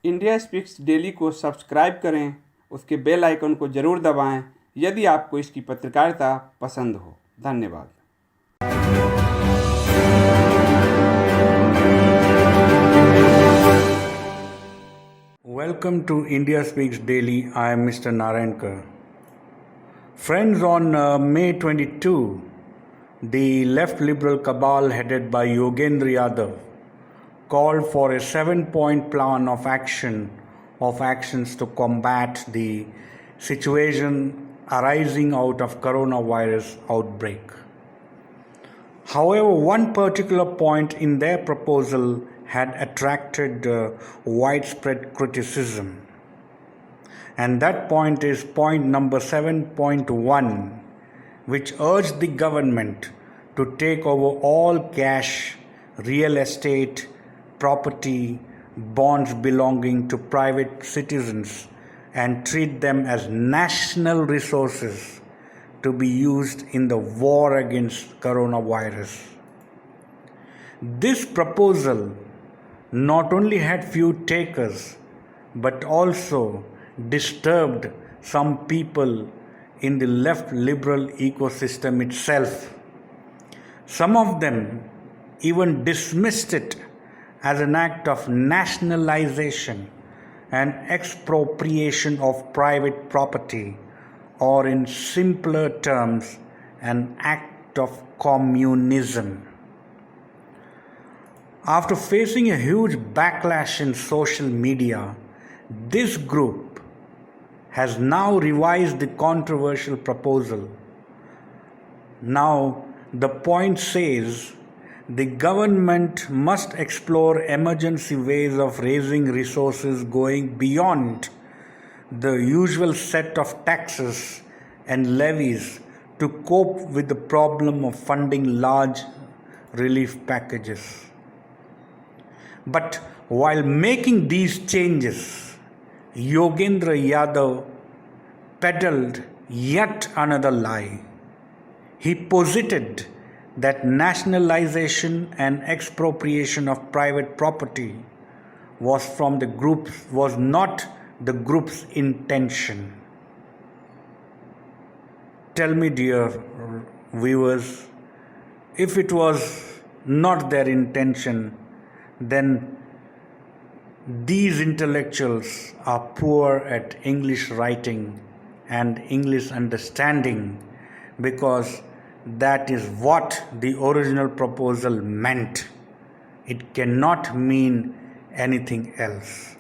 India speaks daily को subscribe करें, उसके बेल आइकन को ज़रूर दबाएं यदि आपको इसकी पत्रकारिता पसंद हो। धन्यवाद। Welcome to India Speaks Daily. I am Mr. Narayankar. Friends, on May 22, the left liberal cabal headed by Yogendra Yadav called for a 7-point plan of actions to combat the situation arising out of coronavirus outbreak. However, one particular point in their proposal had attracted widespread criticism. And that point is point number 7.1, which urged the government to take over all cash, real estate, property, bonds belonging to private citizens and treat them as national resources to be used in the war against coronavirus. This proposal not only had few takers but also disturbed some people in the left liberal ecosystem itself. Some of them even dismissed it as an act of nationalization and expropriation of private property, or in simpler terms, an act of communism. After facing a huge backlash in social media, this group has now revised the controversial proposal. Now, the point says the government must explore emergency ways of raising resources going beyond the usual set of taxes and levies to cope with the problem of funding large relief packages. But while making these changes, Yogendra Yadav peddled yet another lie. He posited that nationalization and expropriation of private property was not the group's intention. Tell me, dear viewers, if it was not their intention, then these intellectuals are poor at English writing and English understanding, because that is what the original proposal meant. It cannot mean anything else.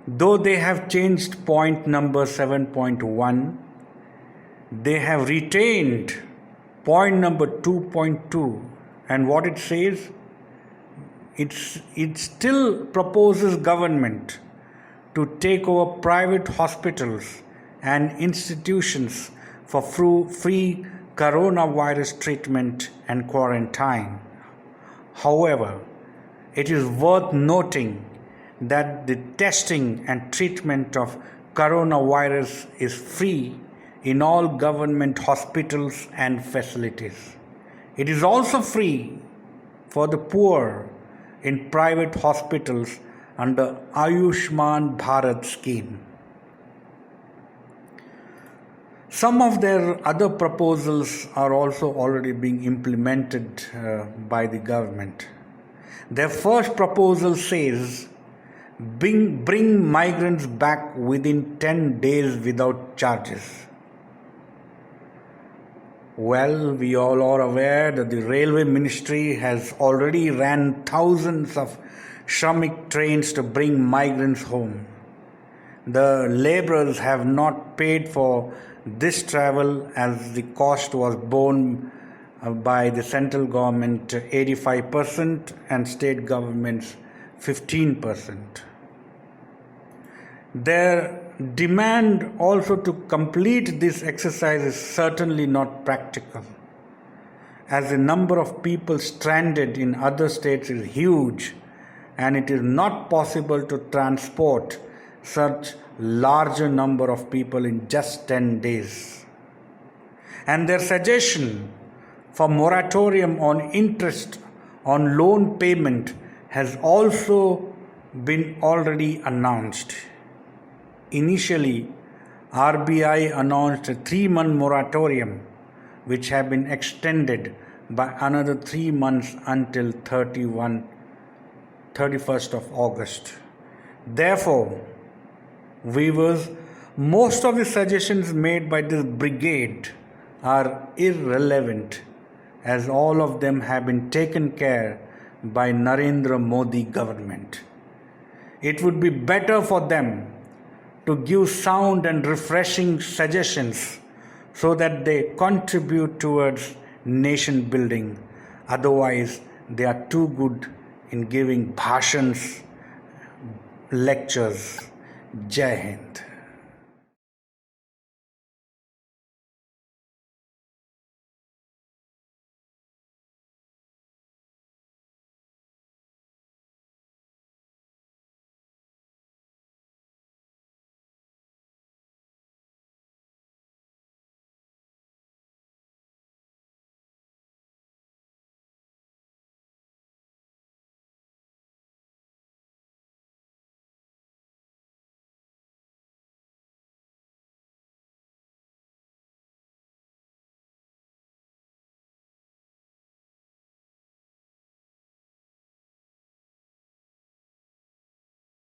Though they have changed point number 7.1, they have retained point number 2.2, and what it says, it still proposes government to take over private hospitals and institutions for free coronavirus treatment and quarantine. However, it is worth noting that the testing and treatment of coronavirus is free in all government hospitals and facilities. It is also free for the poor in private hospitals under Ayushman Bharat scheme. Some of their other proposals are also already being implemented by the government. Their first proposal says, bring migrants back within 10 days without charges. Well, we all are aware that the Railway Ministry has already ran thousands of Shramik trains to bring migrants home. The labourers have not paid for this travel, as the cost was borne by the central government 85% and state governments 15%. Their demand also to complete this exercise is certainly not practical, as the number of people stranded in other states is huge, and it is not possible to transport such larger number of people in just 10 days. And their suggestion for moratorium on interest on loan payment has also been already announced. Initially, RBI announced a 3-month moratorium, which have been extended by another 3 months until 31st of August. Therefore, viewers, most of the suggestions made by this brigade are irrelevant, as all of them have been taken care by Narendra Modi government. It would be better for them to give sound and refreshing suggestions so that they contribute towards nation building. Otherwise, they are too good in giving bhashans, lectures. Jai Hind.